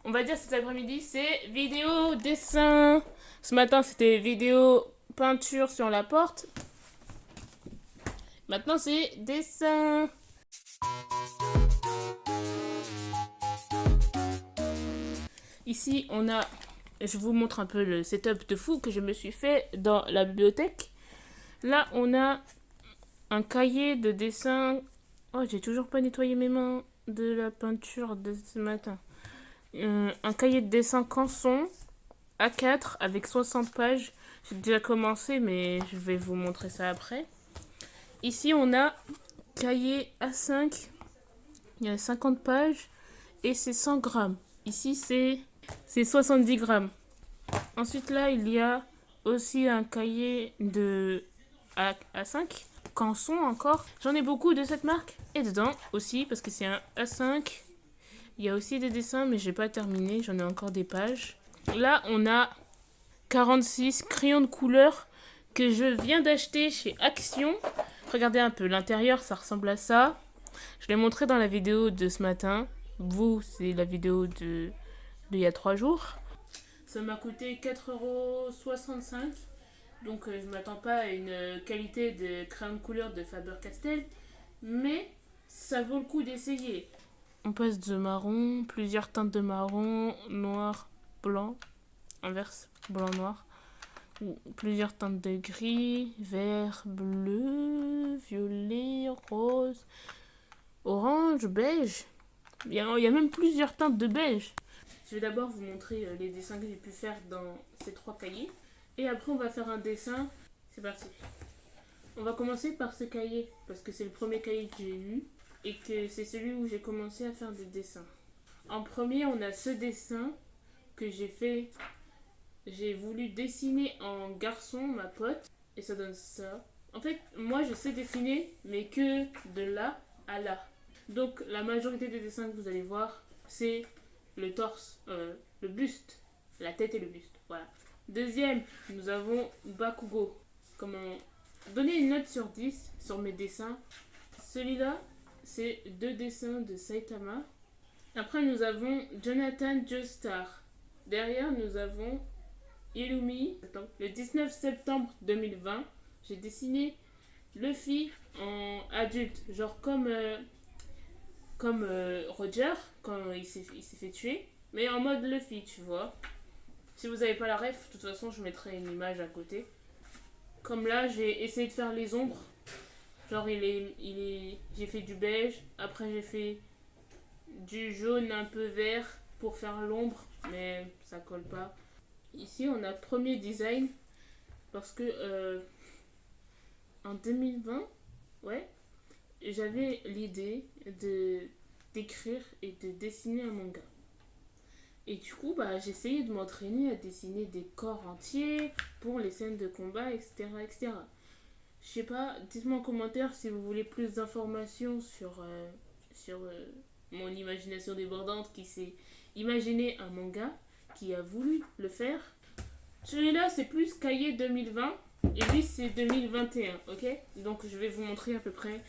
On va dire cet après-midi, c'est vidéo dessin. Ce matin, c'était vidéo peinture sur la porte. Maintenant, c'est dessin. Ici, on a... Je vous montre un peu le setup de fou que je me suis fait dans la bibliothèque. Là, on a un cahier de dessin. Oh, j'ai toujours pas nettoyé mes mains de la peinture de ce matin. Un cahier de dessin Canson A4 avec 60 pages. J'ai déjà commencé, mais je vais vous montrer ça après. Ici, on a cahier A5. Il y a 50 pages et c'est 100 grammes. Ici, c'est 70 grammes. Ensuite, là, il y a aussi un cahier de A5. Canson encore. J'en ai beaucoup de cette marque. Et dedans aussi, parce que c'est un A5. Il y a aussi des dessins, mais j'ai pas terminé. J'en ai encore des pages. Là, on a 46 crayons de couleur que je viens d'acheter chez Action. Regardez un peu, l'intérieur, ça ressemble à ça. Je l'ai montré dans la vidéo de ce matin. Vous, c'est la vidéo de il y a 3 jours. Ça m'a coûté 4,65 €. Donc, je ne m'attends pas à une qualité de crayon de couleur de Faber-Castell. Mais ça vaut le coup d'essayer. On passe de marron, plusieurs teintes de marron, noir, blanc, inverse, blanc, noir. Plusieurs teintes de gris, vert, bleu, violet, rose, orange, beige. Il y a même plusieurs teintes de beige. Je vais d'abord vous montrer les dessins que j'ai pu faire dans ces 3 cahiers. Et après, on va faire un dessin. C'est parti. On va commencer par ce cahier, parce que c'est le premier cahier que j'ai eu. Et que c'est celui où j'ai commencé à faire des dessins. En premier, on a ce dessin que j'ai fait. J'ai voulu dessiner en garçon, ma pote. Et ça donne ça. En fait, moi, je sais dessiner, mais que de là à là. Donc, la majorité des dessins que vous allez voir, c'est le torse, le buste, la tête et le buste. Voilà. Deuxième, nous avons Bakugo. Comment donner une note sur 10 sur mes dessins. Celui-là, c'est 2 dessins de Saitama. Après, nous avons Jonathan Joestar. Derrière, nous avons Illumi. Le 19 septembre 2020, j'ai dessiné Luffy en adulte, genre comme Roger quand il s'est fait tuer, mais en mode Luffy, tu vois. Si vous n'avez pas la ref, de toute façon, je mettrai une image à côté. Comme là, j'ai essayé de faire les ombres. Genre, j'ai fait du beige. Après, j'ai fait du jaune un peu vert pour faire l'ombre, mais ça colle pas. Ici, on a premier design parce que en 2020, ouais, j'avais l'idée d'écrire et de dessiner un manga. Et du coup, bah, j'ai essayé de m'entraîner à dessiner des corps entiers pour les scènes de combat, etc. etc. Je sais pas, dites-moi en commentaire si vous voulez plus d'informations sur mon imagination débordante qui s'est imaginé un manga, qui a voulu le faire. Celui-là, c'est plus cahier 2020 et lui, c'est 2021, ok? Donc, je vais vous montrer à peu près.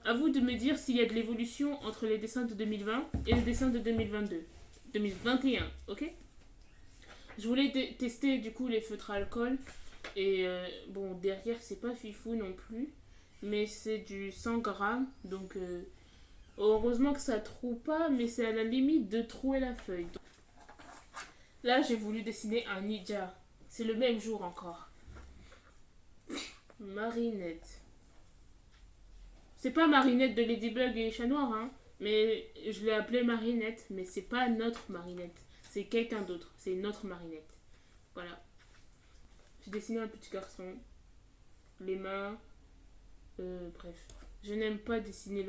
À vous de me dire s'il y a de l'évolution entre les dessins de 2020 et les dessins de 2022. 2021, ok? Je voulais tester du coup les feutres à alcool. Et bon, derrière, c'est pas fifou non plus. Mais c'est du 100 grammes. Donc, heureusement que ça troue pas. Mais c'est à la limite de trouer la feuille. Là, j'ai voulu dessiner un ninja. C'est le même jour encore. Marinette. C'est pas Marinette de Ladybug et Chat Noir, hein. Mais je l'ai appelée Marinette. Mais c'est pas notre Marinette. C'est quelqu'un d'autre. C'est notre Marinette. Voilà. J'ai dessiné un petit garçon. Les mains. Bref. Je n'aime pas dessiner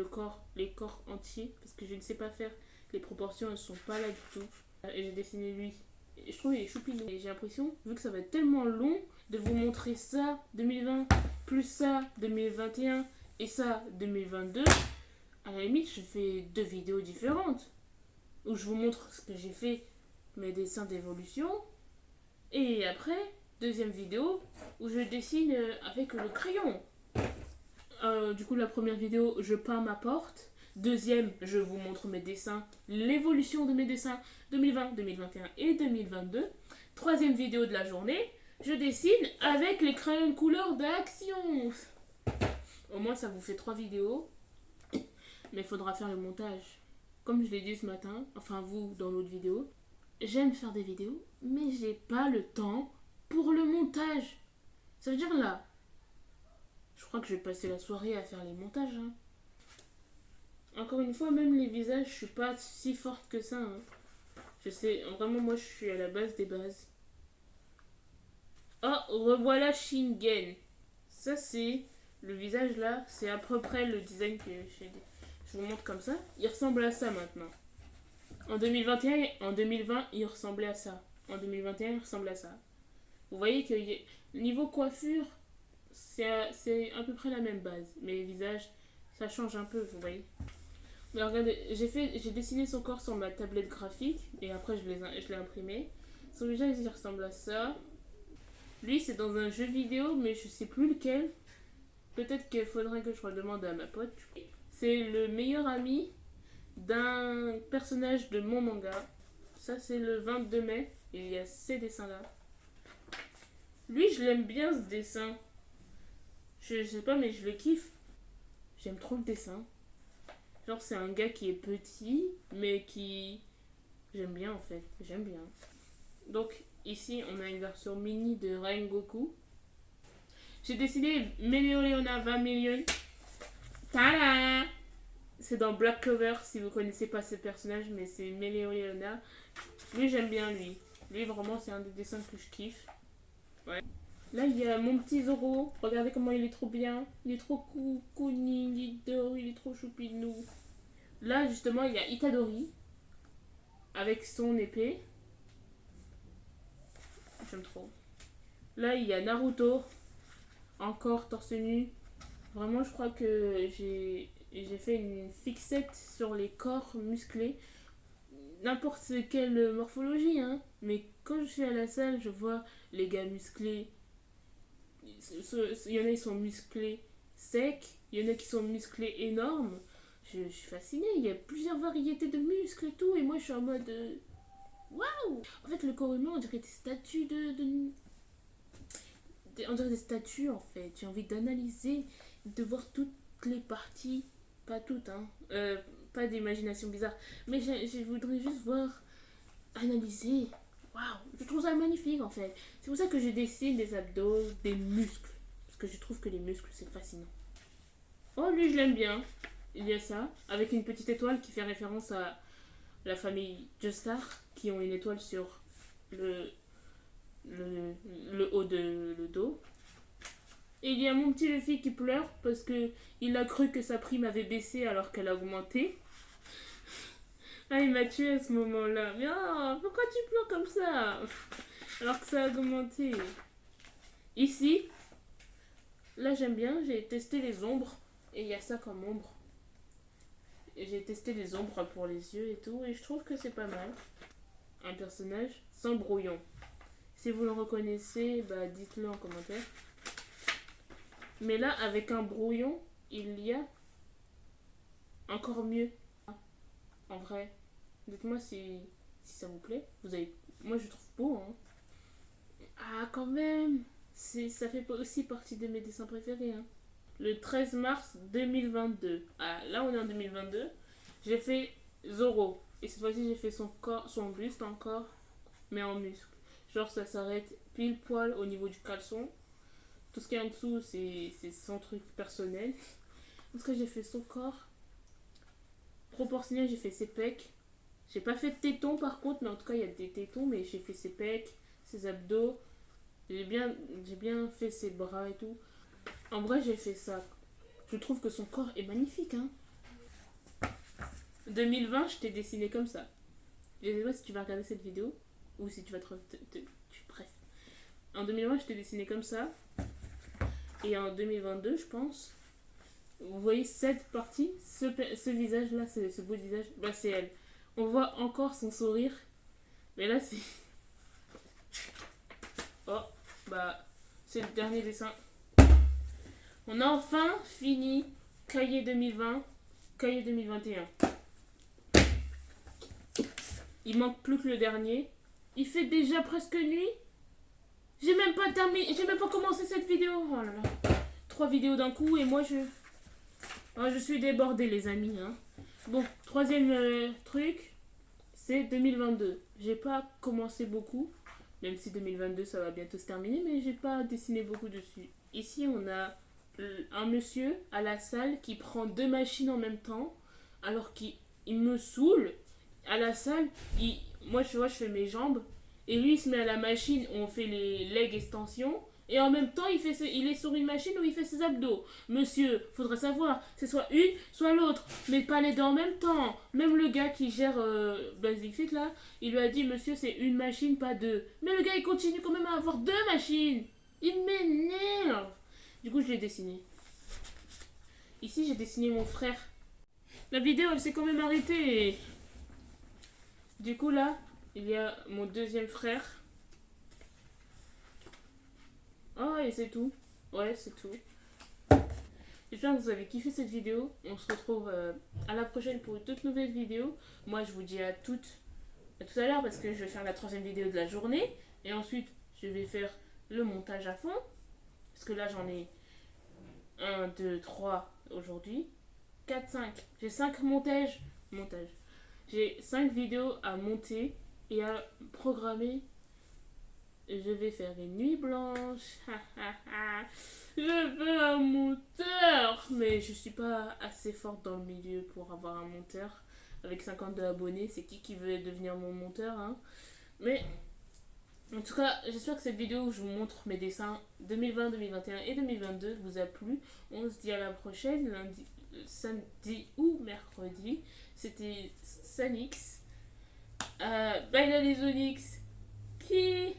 les corps entiers. Parce que je ne sais pas faire. Les proportions, elles sont pas là du tout. Et j'ai dessiné lui. Et je trouve qu'il est choupinou. Et j'ai l'impression, vu que ça va être tellement long, de vous montrer ça 2020, plus ça 2021 et ça 2022. À la limite, je fais 2 vidéos différentes. Où je vous montre ce que j'ai fait, mes dessins d'évolution. Et après, deuxième vidéo où je dessine avec le crayon. Du coup, la première vidéo, je peins ma porte. Deuxième, je vous montre mes dessins, l'évolution de mes dessins 2020, 2021 et 2022. Troisième vidéo de la journée, je dessine avec les crayons de couleur d'Action. Au moins, ça vous fait 3 vidéos. Mais il faudra faire le montage. Comme je l'ai dit ce matin, enfin vous dans l'autre vidéo, j'aime faire des vidéos, mais j'ai pas le temps pour le montage. Ça veut dire là, je crois que je vais passer la soirée à faire les montages. Hein. Encore une fois, même les visages, je suis pas si forte que ça. Hein. Je sais, vraiment, moi, je suis à la base des bases. Oh, revoilà Shingen. Ça, c'est le visage là. C'est à peu près le design que je vous montre comme ça. Il ressemble à ça maintenant. En 2021 et en 2020, il ressemblait à ça. En 2021, il ressemble à ça. Vous voyez que niveau coiffure, c'est à peu près la même base. Mais les visages, ça change un peu, vous voyez. Mais regardez, j'ai dessiné son corps sur ma tablette graphique et après je l'ai imprimé. Son visage, il ressemble à ça. Lui, c'est dans un jeu vidéo, mais je sais plus lequel. Peut-être qu'il faudrait que je redemande à ma pote. C'est le meilleur ami d'un personnage de mon manga. Ça, c'est le 22 mai. Et il y a ces dessins-là. Lui, je l'aime bien, ce dessin. Je sais pas, mais je le kiffe. J'aime trop le dessin. Genre, c'est un gars qui est petit, mais qui... J'aime bien, en fait. J'aime bien. Donc, ici, on a une version mini de Rengoku. J'ai dessiné Meteoleona 20 millions. Tada! C'est dans Black Clover, si vous connaissez pas ce personnage, mais c'est Meteoleona. Lui, j'aime bien, lui. Lui, vraiment, c'est un des dessins que je kiffe. Ouais. Là, il y a mon petit Zoro. Regardez comment il est trop bien. Il est trop cocooning, il est trop choupinou. Là, justement, il y a Itadori. Avec son épée. J'aime trop. Là, il y a Naruto. Encore torse nu. Vraiment, je crois que j'ai fait une fixette sur les corps musclés. N'importe quelle morphologie, hein. Mais quand je suis à la salle, je vois les gars musclés. Il y en a qui sont musclés secs. Il y en a qui sont musclés énormes. Je suis fascinée. Il y a plusieurs variétés de muscles et tout. Et moi, je suis en mode... Waouh! En fait, le corps humain, on dirait des statues on dirait des statues, en fait. J'ai envie d'analyser, de voir toutes les parties. Pas toutes, hein. Pas d'imagination bizarre. Mais je voudrais juste voir, analyser. Waouh! Je trouve ça magnifique, en fait. C'est pour ça que je dessine des abdos, des muscles. Parce que je trouve que les muscles, c'est fascinant. Oh, lui, je l'aime bien. Il y a ça, avec une petite étoile qui fait référence à la famille Joestar, qui ont une étoile sur le haut de le dos. Et il y a mon petit Luffy qui pleure parce que il a cru que sa prime avait baissé alors qu'elle a augmenté. Ah, il m'a tué à ce moment-là. Mais oh, pourquoi tu pleures comme ça alors que ça a augmenté? Ici, là j'aime bien, j'ai testé les ombres et il y a ça comme ombre. J'ai testé les ombres pour les yeux et tout et je trouve que c'est pas mal. Un personnage sans brouillon. Si vous le reconnaissez, bah dites-le en commentaire. Mais là, avec un brouillon, il y a encore mieux. En vrai, dites-moi si ça vous plaît. Moi, je trouve beau. Hein. Ah, quand même. Ça fait aussi partie de mes dessins préférés. Hein. Le 13 mars 2022. Ah, là, on est en 2022. J'ai fait Zoro. Et cette fois-ci, j'ai fait son buste encore, mais en muscle. Genre, ça s'arrête pile poil au niveau du caleçon. Tout ce qui est en dessous, c'est son truc personnel. En tout cas, j'ai fait son corps. Proportionnel, j'ai fait ses pecs. J'ai pas fait de tétons par contre, mais en tout cas, il y a des tétons, mais j'ai fait ses pecs, ses abdos. J'ai bien fait ses bras et tout. En vrai, j'ai fait ça. Je trouve que son corps est magnifique, hein. 2020, je t'ai dessiné comme ça. Je sais pas si tu vas regarder cette vidéo ou si tu vas bref. En 2020, je t'ai dessiné comme ça. Et en 2022, je pense, vous voyez cette partie, ce visage-là, ce beau visage, bah c'est elle. On voit encore son sourire. Mais là, c'est... Oh, bah, c'est le dernier dessin. On a enfin fini Cahier 2020. cahier 2021. Il manque plus que le dernier. Il fait déjà presque nuit. J'ai même pas terminé, j'ai même pas commencé cette vidéo. Oh là là. 3 vidéos d'un coup et moi je suis débordée les amis. Hein. Bon, troisième truc, c'est 2022. J'ai pas commencé beaucoup, même si 2022 ça va bientôt se terminer, mais j'ai pas dessiné beaucoup dessus. Ici on a un monsieur à la salle qui prend 2 machines en même temps, alors qu'il me saoule. À la salle, moi tu vois je fais mes jambes, et lui il se met à la machine où on fait les legs extensions. Et en même temps, il est sur une machine où il fait ses abdos. Monsieur, faudrait savoir, c'est soit une, soit l'autre. Mais pas les deux en même temps. Même le gars qui gère Basic Fit, là, il lui a dit, monsieur, c'est une machine, pas deux. Mais le gars, il continue quand même à avoir 2 machines. Il m'énerve. Du coup, je l'ai dessiné. Ici, j'ai dessiné mon frère. La vidéo, elle s'est quand même arrêtée. Du coup, là, il y a mon deuxième frère. Ah, et c'est tout. Ouais, c'est tout. J'espère que vous avez kiffé cette vidéo. On se retrouve à la prochaine pour une toute nouvelle vidéo. Moi, je vous dis à tout à l'heure parce que je vais faire la 3e vidéo de la journée. Et ensuite, je vais faire le montage à fond. Parce que là, j'en ai 1, 2, 3 aujourd'hui. 4, 5. J'ai 5 montages. J'ai 5 vidéos à monter et à programmer. Je vais faire une nuit blanche. Je veux un monteur. Mais je suis pas assez forte dans le milieu pour avoir un monteur. Avec 52 abonnés, c'est qui veut devenir mon monteur hein. Mais en tout cas, j'espère que cette vidéo où je vous montre mes dessins 2020, 2021 et 2022 vous a plu. On se dit à la prochaine, lundi, samedi ou mercredi. C'était Sanix. Bye les Onyx. Qui